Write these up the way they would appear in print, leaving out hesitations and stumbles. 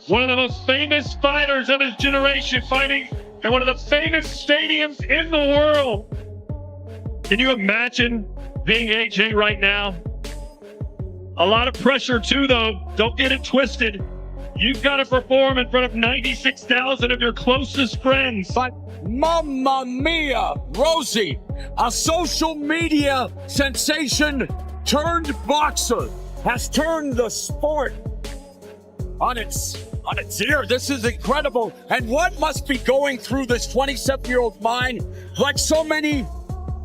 one of the most famous fighters of his generation, fighting in one of the famous stadiums in the world. Can you imagine being AJ right now? A lot of pressure too, though. Don't get it twisted. You've got to perform in front of 96,000 of your closest friends. But mamma mia, Rosie, a social media sensation turned boxer, has turned the sport on its ear. This is incredible. And what must be going through this 27-year-old mind, like so many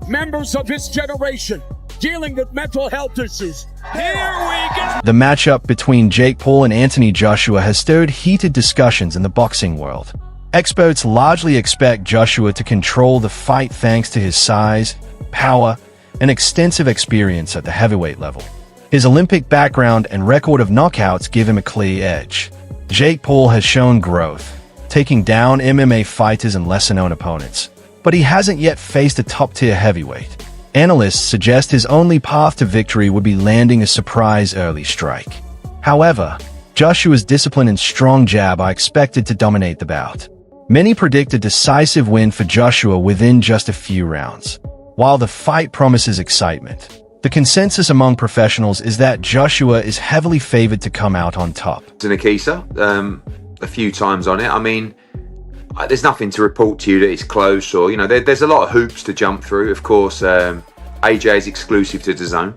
members of his generation, dealing with mental health issues. Here we go. The matchup between Jake Paul and Anthony Joshua has stirred heated discussions in the boxing world. Experts largely expect Joshua to control the fight thanks to his size, power, and extensive experience at the heavyweight level. His Olympic background and record of knockouts give him a clear edge. Jake Paul has shown growth, taking down MMA fighters and lesser-known opponents, but he hasn't yet faced a top-tier heavyweight. Analysts suggest his only path to victory would be landing a surprise early strike. However, Joshua's discipline and strong jab are expected to dominate the bout. Many predict a decisive win for Joshua within just a few rounds. While the fight promises excitement, the consensus among professionals is that Joshua is heavily favored to come out on top. Nakisa, a few times on it. I mean, there's nothing to report to you that it's close, or, you know, there's a lot of hoops to jump through. Of course, AJ is exclusive to DAZN.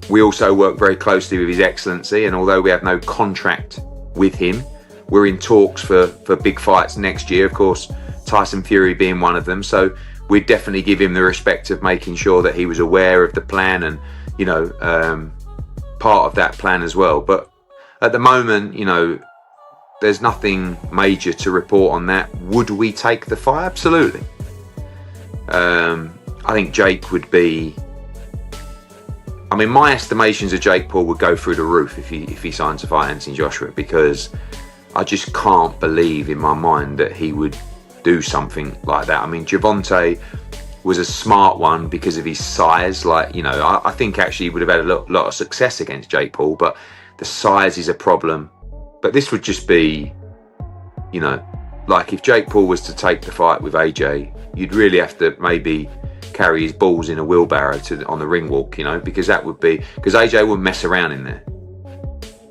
We also work very closely with His Excellency, and although we have no contract with him, we're in talks for big fights next year, of course, Tyson Fury being one of them. So we'd definitely give him the respect of making sure that he was aware of the plan and, you know, part of that plan as well. But at the moment, you know, there's nothing major to report on that. Would we take the fight? Absolutely. I think Jake would be... I mean, my estimations of Jake Paul would go through the roof if he signs to fight Anthony Joshua, because I just can't believe in my mind that he would do something like that. I mean, Gervonta was a smart one because of his size. Like, you know, I think actually he would have had a lot of success against Jake Paul, but the size is a problem. But this would just be, you know, like if Jake Paul was to take the fight with AJ, you'd really have to maybe carry his balls in a wheelbarrow on the ring walk, you know, because AJ wouldn't mess around in there,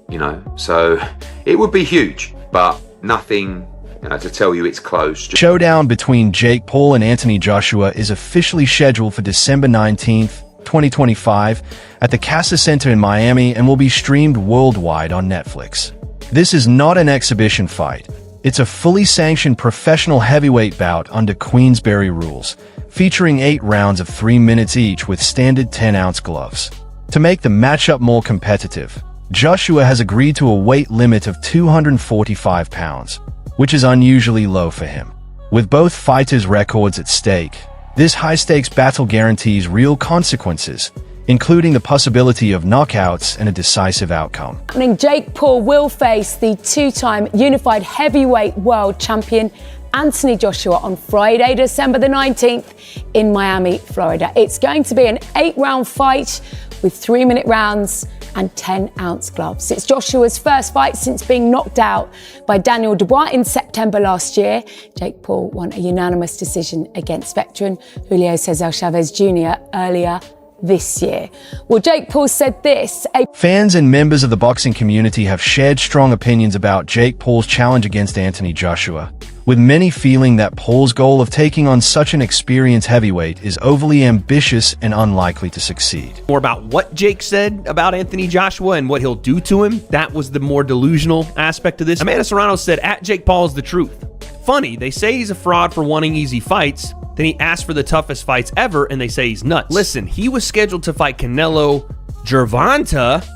you know. So it would be huge, but nothing to tell you it's close. Showdown between Jake Paul and Anthony Joshua is officially scheduled for December 19th, 2025 at the Casa Center in Miami and will be streamed worldwide on Netflix. This is not an exhibition fight. It's a fully sanctioned professional heavyweight bout under Queensberry rules, featuring 8 rounds of 3 minutes each with standard 10-ounce gloves. To make the matchup more competitive, Joshua has agreed to a weight limit of 245 pounds, which is unusually low for him. With both fighters' records at stake, this high-stakes battle guarantees real consequences, including the possibility of knockouts and a decisive outcome. Jake Paul will face the 2-time unified heavyweight world champion Anthony Joshua on Friday, December the 19th in Miami, Florida. It's going to be an 8-round fight with 3-minute rounds and 10-ounce gloves. It's Joshua's first fight since being knocked out by Daniel Dubois in September last year. Jake Paul won a unanimous decision against veteran Julio Cesar Chavez Jr. earlier this year. Well, Jake Paul said this. Fans and members of the boxing community have shared strong opinions about Jake Paul's challenge against Anthony Joshua, with many feeling that Paul's goal of taking on such an experienced heavyweight is overly ambitious and unlikely to succeed. More about what Jake said about Anthony Joshua and what he'll do to him, that was the more delusional aspect of this. Amanda Serrano said, "At Jake Paul is the truth. Funny, they say he's a fraud for wanting easy fights, then he asked for the toughest fights ever and they say he's nuts. Listen, he was scheduled to fight Canelo Gervonta,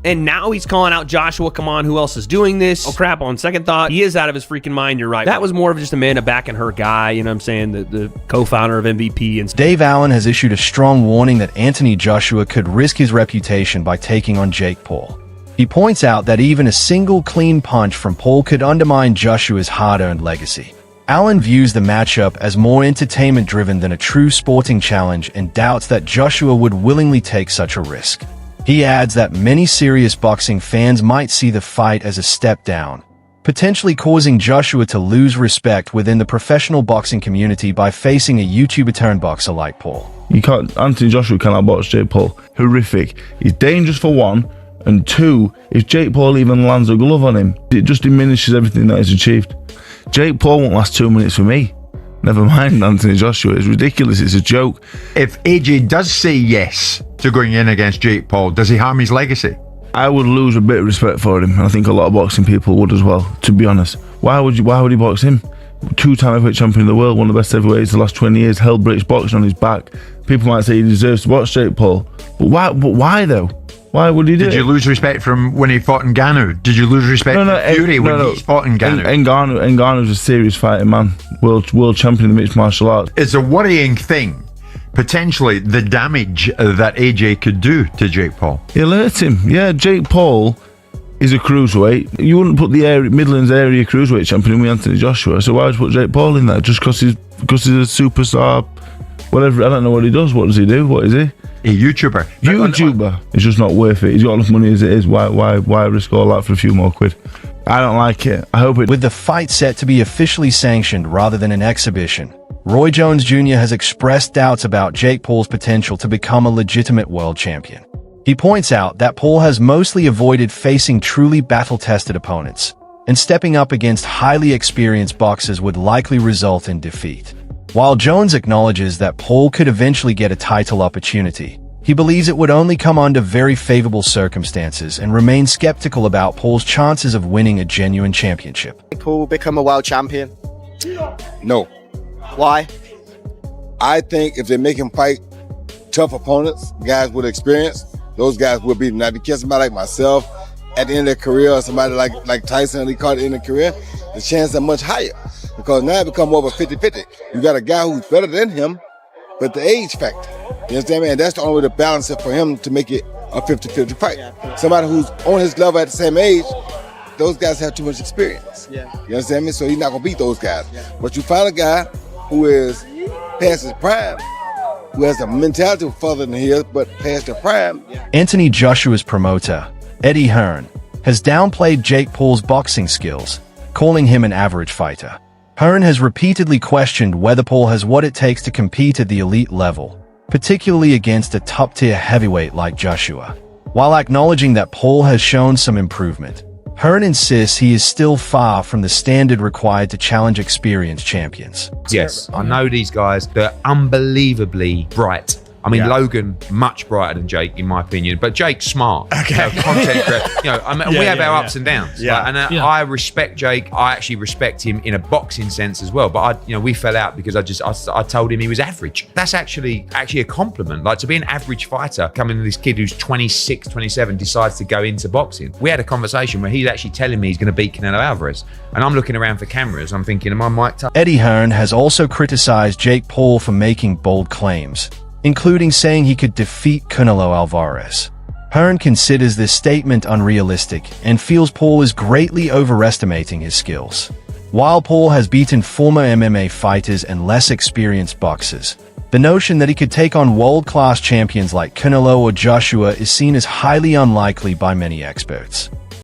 and now he's calling out Joshua. Come on, who else is doing this? Oh crap, on second thought, he is out of his freaking mind, you're right." That was more of just Amanda backing her guy, you know what I'm saying, the co-founder of MVP. And Dave Allen has issued a strong warning that Anthony Joshua could risk his reputation by taking on Jake Paul. He points out that even a single clean punch from Paul could undermine Joshua's hard-earned legacy. Allen views the matchup as more entertainment-driven than a true sporting challenge and doubts that Joshua would willingly take such a risk. He adds that many serious boxing fans might see the fight as a step down, potentially causing Joshua to lose respect within the professional boxing community by facing a YouTuber turned boxer like Paul. Anthony Joshua cannot box Jake Paul. Horrific. He's dangerous for one, and two, if Jake Paul even lands a glove on him, it just diminishes everything that he's achieved. Jake Paul won't last 2 minutes for me. Never mind Anthony Joshua. It's ridiculous. It's a joke. If AJ does say yes to going in against Jake Paul, does he harm his legacy? I would lose a bit of respect for him, and I think a lot of boxing people would as well, to be honest. Why would he box him? 2-time heavyweight champion of the world, one of the best heavyweights the last 20 years, held British boxing on his back. People might say he deserves to box Jake Paul. But why though? Why would he do it? Did you lose respect from when he fought Ngannou? Did you lose respect from Fury when he fought Ngannou? Ngannou's a serious fighting man. World champion in the mixed martial arts. It's a worrying thing, potentially, the damage that AJ could do to Jake Paul. He'll hurt him. Yeah, Jake Paul is a cruiserweight. You wouldn't put the Midlands area cruiserweight champion with Anthony Joshua, so why would you put Jake Paul in there? Just because he's a superstar, whatever. I don't know what he does. What does he do? What is he? A YouTuber. It's just not worth it. He's got enough money as it is. Why risk all that for a few more quid? I don't like it. I hope it... With the fight set to be officially sanctioned rather than an exhibition, Roy Jones Jr. has expressed doubts about Jake Paul's potential to become a legitimate world champion. He points out that Paul has mostly avoided facing truly battle-tested opponents, and stepping up against highly experienced boxers would likely result in defeat. While Jones acknowledges that Paul could eventually get a title opportunity, he believes it would only come under very favorable circumstances and remains skeptical about Paul's chances of winning a genuine championship. Paul become a world champion? No. Why? I think if they make him fight tough opponents, guys with experience, those guys will beat him. Now, if you catch somebody like myself at the end of their career, or somebody like Tyson, he caught it in their career, the chances are much higher. Because now it becomes more of a 50-50. You got a guy who's better than him, but the age factor. You understand me? And that's the only way to balance it for him to make it a 50-50 fight. Somebody who's on his level at the same age, those guys have too much experience. You understand me? So he's not going to beat those guys. But you find a guy who is past his prime, who has a mentality further than his, but past the prime. Anthony Joshua's promoter, Eddie Hearn, has downplayed Jake Paul's boxing skills, calling him an average fighter. Hearn has repeatedly questioned whether Paul has what it takes to compete at the elite level, particularly against a top-tier heavyweight like Joshua. While acknowledging that Paul has shown some improvement, Hearn insists he is still far from the standard required to challenge experienced champions. Yes, I know these guys. They're unbelievably bright. I mean, Logan, much brighter than Jake, in my opinion. But Jake's smart. Okay. Content creator. We have our ups and downs. I respect Jake. I actually respect him in a boxing sense as well. But we fell out because I told him he was average. That's actually a compliment. Like, to be an average fighter, coming to this kid who's 26, 27, decides to go into boxing. We had a conversation where he's actually telling me he's going to beat Canelo Alvarez. And I'm looking around for cameras. I'm thinking, am I mic'd up? Eddie Hearn has also criticized Jake Paul for making bold claims, including saying he could defeat Canelo Alvarez. Hearn considers this statement unrealistic and feels Paul is greatly overestimating his skills. While Paul has beaten former MMA fighters and less experienced boxers, the notion that he could take on world-class champions like Canelo or Joshua is seen as highly unlikely by many experts.